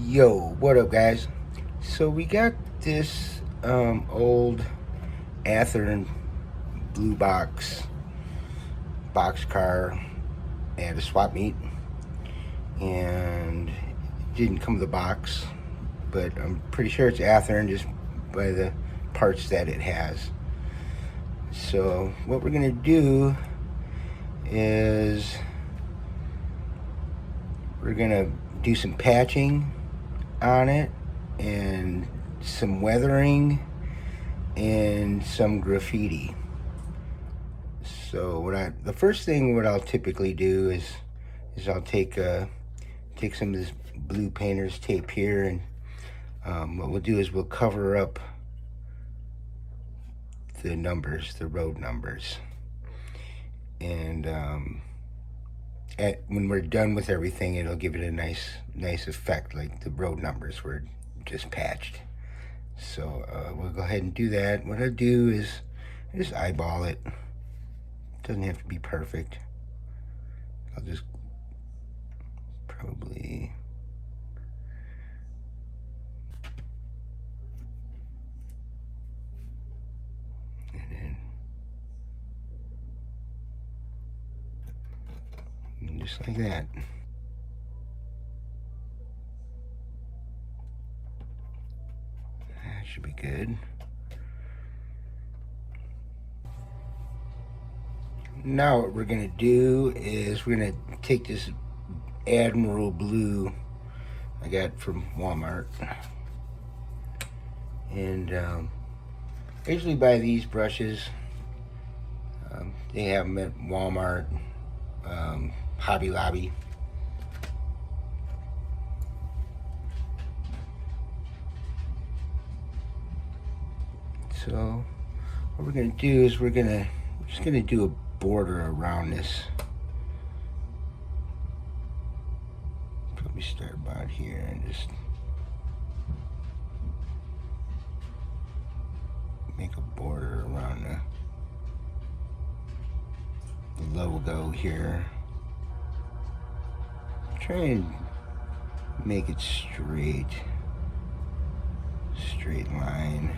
Yo, what up, guys? So we got this old Athearn blue boxcar at a swap meet, and it didn't come with a box, but I'm pretty sure it's Athearn just by the parts that it has. So what we're gonna do is we're gonna do some patching on it and some weathering and some graffiti. So the first thing what I'll typically do is I'll take some of this blue painter's tape here, and what we'll do is we'll cover up the numbers, the road numbers, and when we're done with everything, it'll give it a nice effect, like the road numbers were just patched. So we'll go ahead and do that. What I'll do is I just eyeball it. Doesn't have to be perfect. I'll just probably and just like that. That should be good. Now what we're gonna do is we're gonna take this Admiral Blue I got from Walmart, and I usually buy these brushes. They have them at Walmart, Hobby Lobby. So what we're gonna do is we're just gonna do a border around this. Probably start about here and just make a border around the logo here. Try and make it straight line.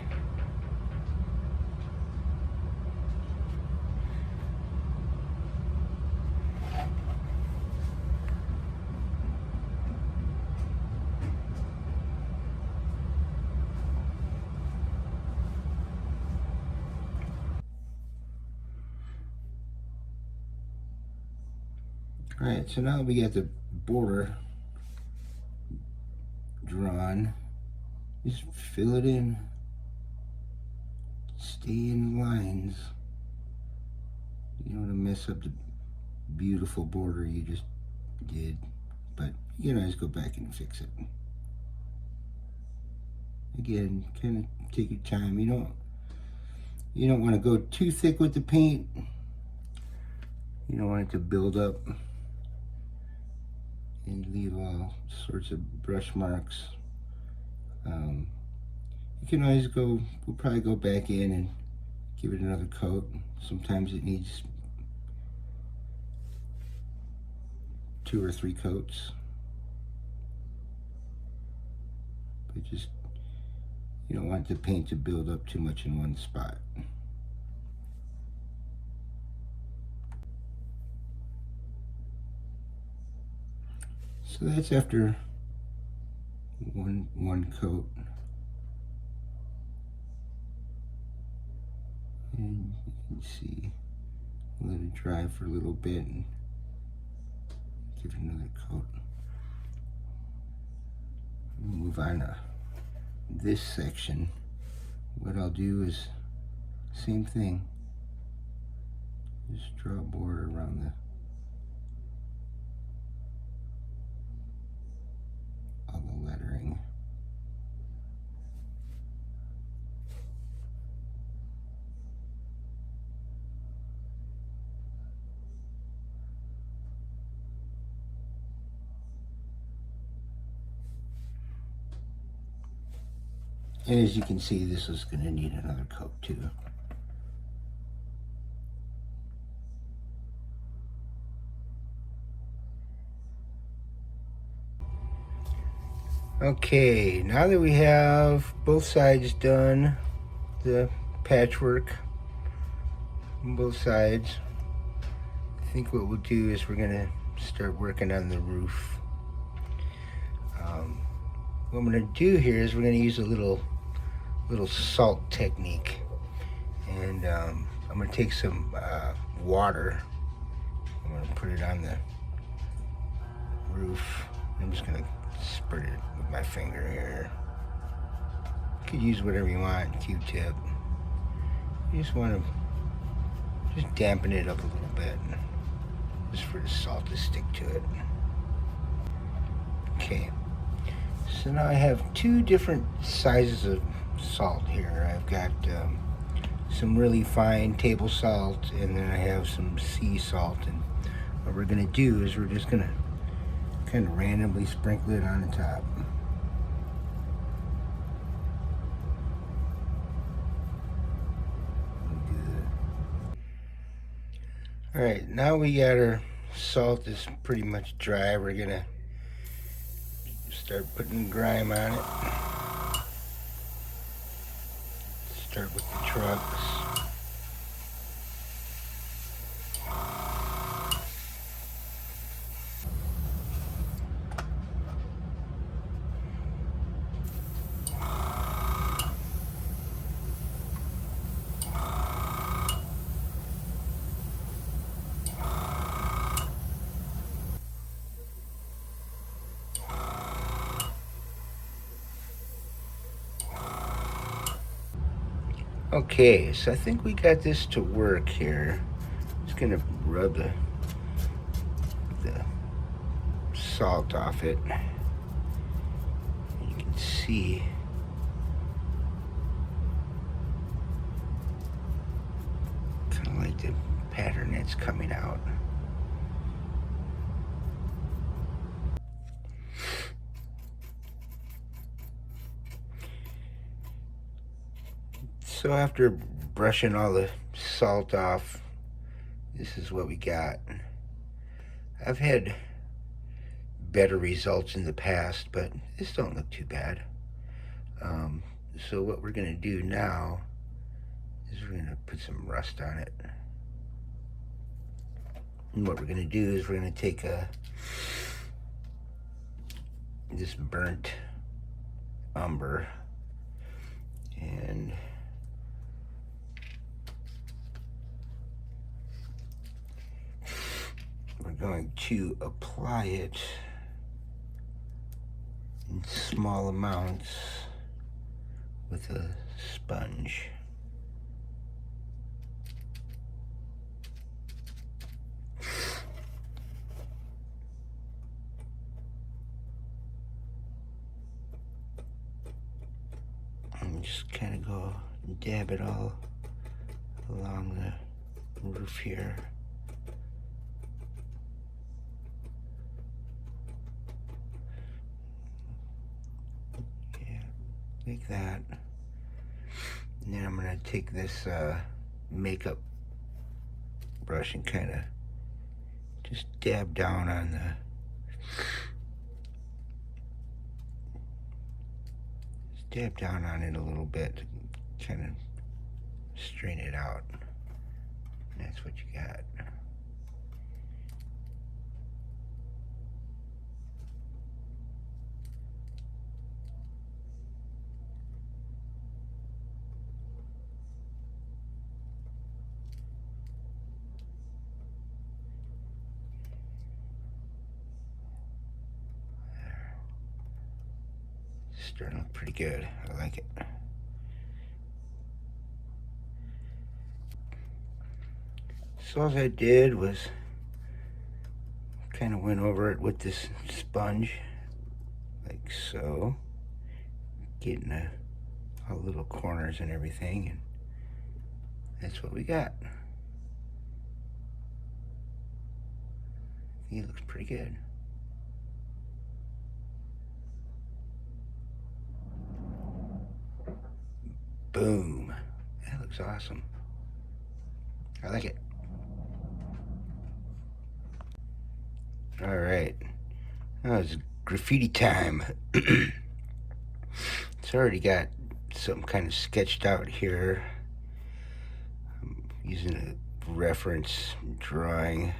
Alright, so now we got the border drawn. Just fill it in. Stay in the lines. You don't want to mess up the beautiful border you just did, but you can always go back and fix it. Again, kind of take your time. You don't want to go too thick with the paint. You don't want it to build up and leave all sorts of brush marks. You can always we'll probably go back in and give it another coat. Sometimes it needs 2 or 3 coats. But just, you don't want the paint to build up too much in one spot. So that's after one coat. And you can see, let it dry for a little bit and give it another coat. We'll move on to this section. What I'll do is same thing. Just draw a border around all the lettering. And as you can see, this is going to need another coat too. Okay, now that we have both sides done, the patchwork on both sides, I think what we'll do is we're gonna start working on the roof. What I'm gonna do here is we're gonna use a little salt technique, and I'm gonna take some water. I'm gonna put it on the roof. I'm just gonna spread it with my finger here. You could use whatever you want, Q-tip. You just want to just dampen it up a little bit, just for the salt to stick to it. Okay, so now I have two different sizes of salt here. I've got some really fine table salt, and then I have some sea salt. And what we're gonna do is we're just gonna kind of randomly sprinkle it on the top. All right, now we got our salt is pretty much dry. We're gonna start putting grime on it. Start with the trucks. Okay, so I think we got this to work here. Just gonna rub the salt off it. You can see kind of like the pattern that's coming out. So after brushing all the salt off, this is what we got. I've had better results in the past, but this don't look too bad. So what we're gonna do now is we're gonna put some rust on it. And what we're gonna do is we're gonna take this burnt umber, and we're going to apply it in small amounts with a sponge. And just kind of go dab it all along the roof here. Yeah, like that. And then I'm gonna take this makeup brush and kind of just dab down on it a little bit to kind of strain it out. And that's what you got. Starting to look pretty good. I like it. So all I did was kind of went over it with this sponge, like so, getting all the little corners and everything, and that's what we got. I think it looks pretty good. Boom. That looks awesome. I like it. All right. Now it's graffiti time. It's already got some kind of sketched out here. I'm using a reference drawing.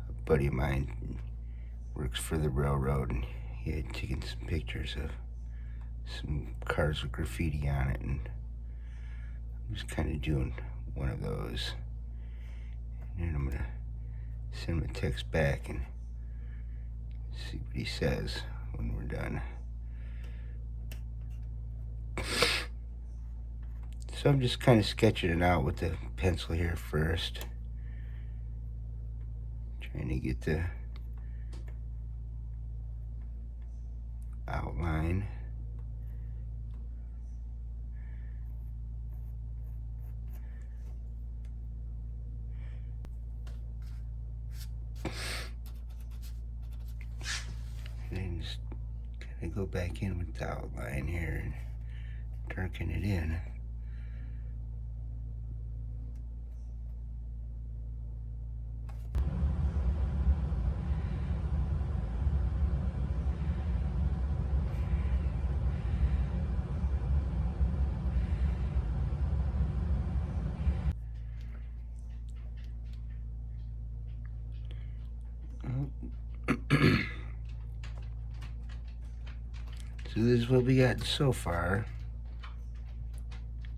A buddy of mine works for the railroad, and he had taken some pictures of some cars with graffiti on it, and I'm just kind of doing one of those. And then I'm gonna send him a text back and see what he says when we're done. So I'm just kind of sketching it out with the pencil here first. Trying to get the outline. And then just kind of go back in with the outline here and darken it in. So this is what we got so far.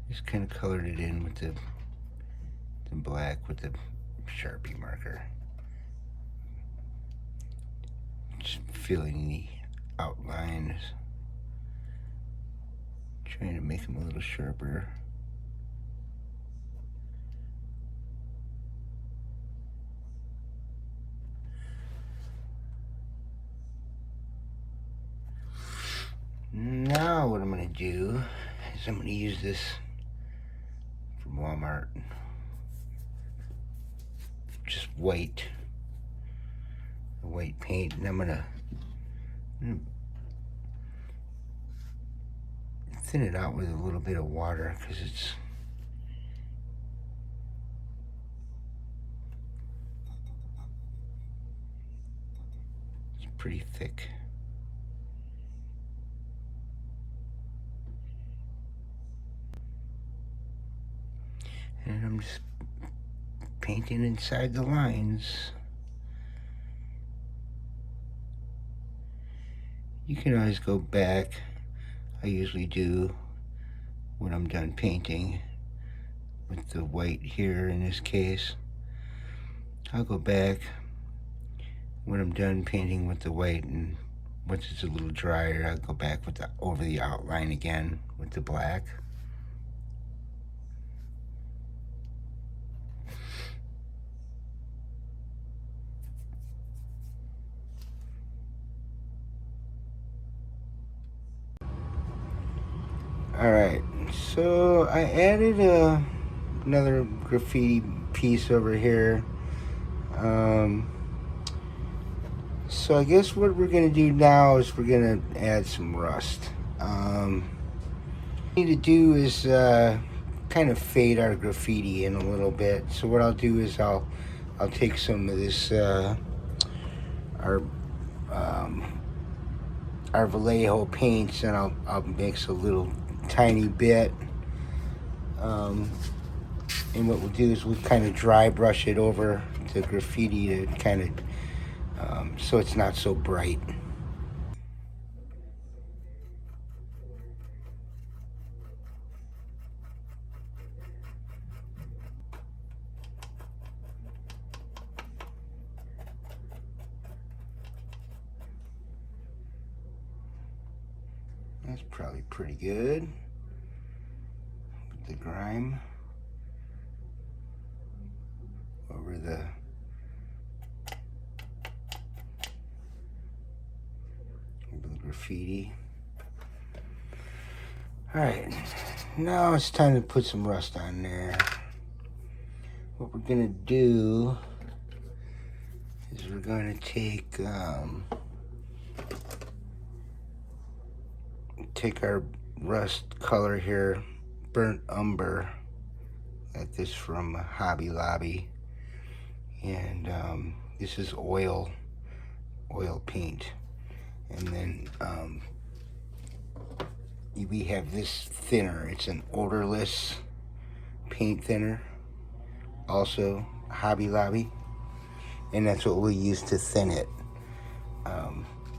Just kind of colored it in with the black with the Sharpie marker. Just filling the outlines. Trying to make them a little sharper. Now what I'm going to do is I'm going to use this from Walmart. Just white paint, and I'm going to thin it out with a little bit of water because it's pretty thick. And I'm just painting inside the lines. You can always go back. I usually do when I'm done painting with the white here in this case. I'll go back when I'm done painting with the white, and once it's a little drier, I'll go back with over the outline again with the black. Alright, so I added another graffiti piece over here. So I guess what we're going to do now is we're going to add some rust. What we need to do is kind of fade our graffiti in a little bit. So what I'll do is I'll take some of this, our Vallejo paints, and I'll mix a little tiny bit, and what we'll do is we'll kind of dry brush it over the graffiti to kind of so it's not so bright. That's probably pretty good. Put the grime over the graffiti. Alright, now it's time to put some rust on there. What we're gonna do is we're gonna take our rust color here, burnt umber, like this from Hobby Lobby, and this is oil paint, and then we have this thinner. It's an odorless paint thinner, also Hobby Lobby, and that's what we use to thin it.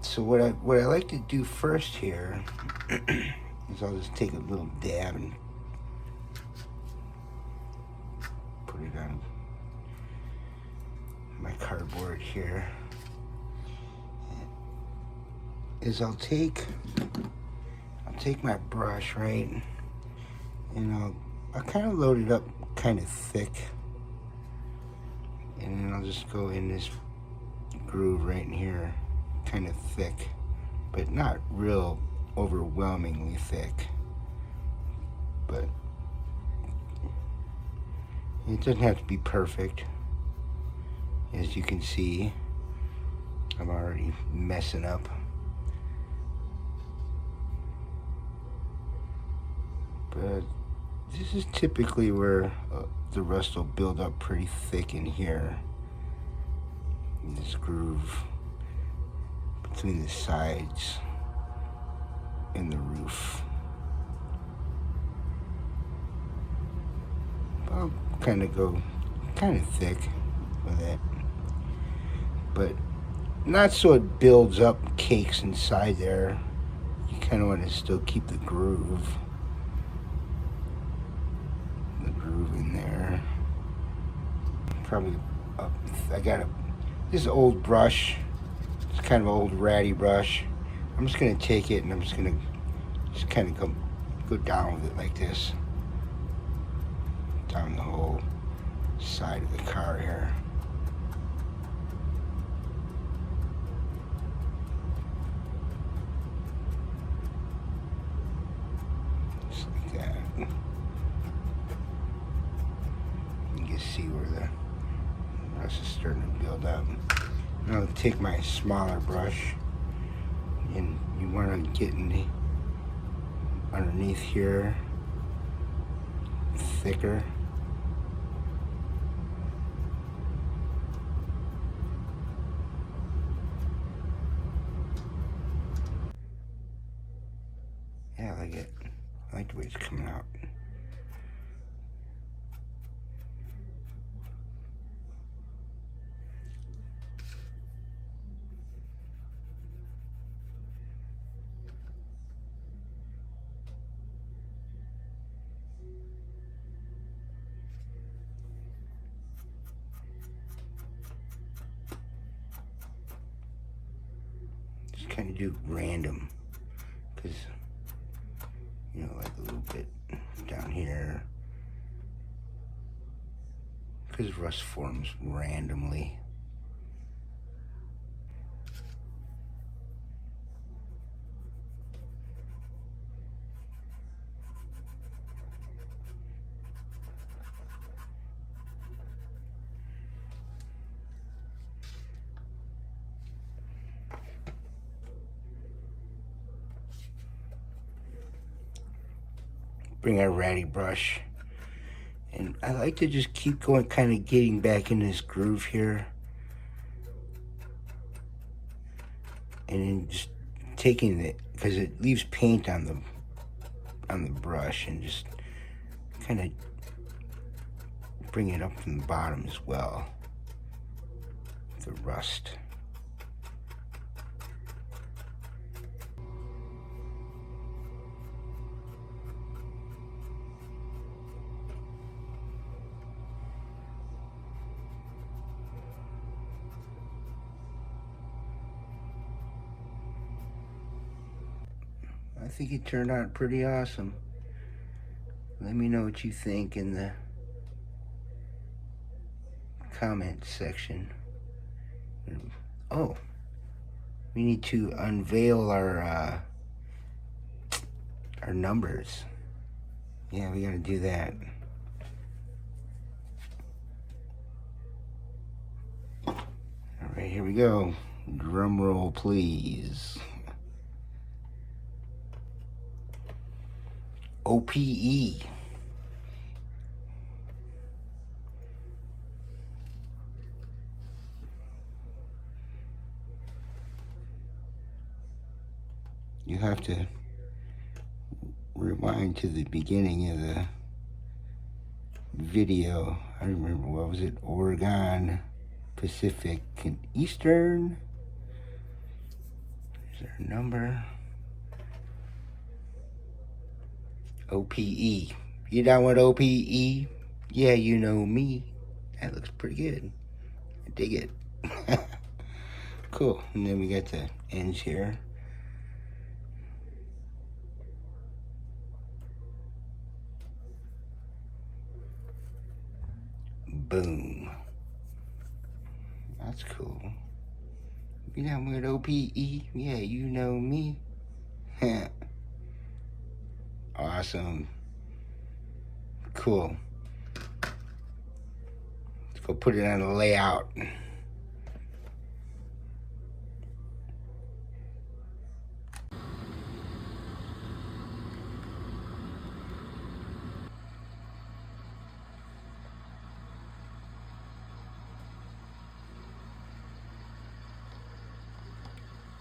So what I like to do first here is I'll just take a little dab and put it on my cardboard here. Is I'll take my brush, right, and I'll kind of load it up kind of thick, and then I'll just go in this groove right in here, kind of thick, but not real overwhelmingly thick. But it doesn't have to be perfect. As you can see, I'm already messing up. But this is typically where the rust will build up pretty thick in here. In this groove between the sides and the roof. I'll kind of go kind of thick with it, but not so it builds up cakes inside there. You kind of want to still keep the groove in there. Probably I got this old brush. It's kind of an old ratty brush. I'm just gonna take it and I'm just gonna kind of go down with it like this, down the whole side of the car here. Just like that. You can see where the rust is starting to build up. Now I'll take my smaller brush, and you want to get in the underneath here, thicker. Yeah, I like it. I like the way it's coming out. Just kind of do random, because like a little bit down here, because rust forms randomly. Bring our ratty brush, and I like to just keep going, kind of getting back in this groove here, and then just taking it, because it leaves paint on the brush, and just kind of bring it up from the bottom as well, the rust. I think it turned out pretty awesome. Let me know what you think in the comment section. Oh, we need to unveil our numbers. Yeah, we gotta do that. All right, here we go. Drum roll, please. OPE. You have to rewind to the beginning of the video. I don't remember, what was it? Oregon, Pacific, and Eastern. Is there a number? OPE. You down with OPE? Yeah, you know me. That looks pretty good. I dig it. Cool. And then we got the ends here. Boom. That's cool. You down with OPE? Yeah, you know me. Awesome. Cool. Let's go put it on the layout.